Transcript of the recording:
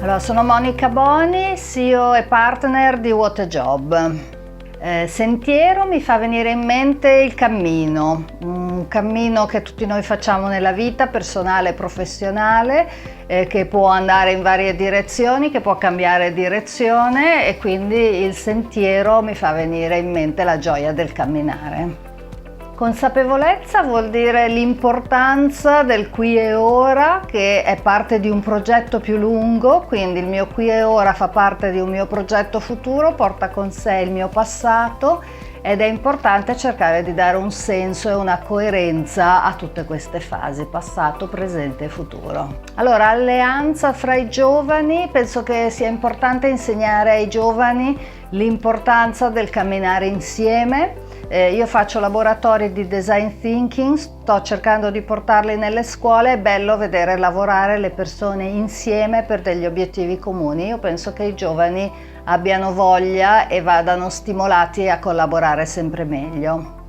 Allora, sono Monica Boni, CEO e partner di What a Job. Sentiero mi fa venire in mente il cammino, un cammino che tutti noi facciamo nella vita personale e professionale, che può andare in varie direzioni, che può cambiare direzione, e quindi il sentiero mi fa venire in mente la gioia del camminare. Consapevolezza vuol dire l'importanza del qui e ora, che è parte di un progetto più lungo, quindi il mio qui e ora fa parte di un mio progetto futuro, porta con sé il mio passato, ed è importante cercare di dare un senso e una coerenza a tutte queste fasi, passato, presente e futuro. Allora, alleanza fra i giovani, penso che sia importante insegnare ai giovani l'importanza del camminare insieme. Io faccio laboratori di design thinking, sto cercando di portarli nelle scuole, è bello vedere lavorare le persone insieme per degli obiettivi comuni. Io penso che i giovani abbiano voglia e vadano stimolati a collaborare sempre meglio.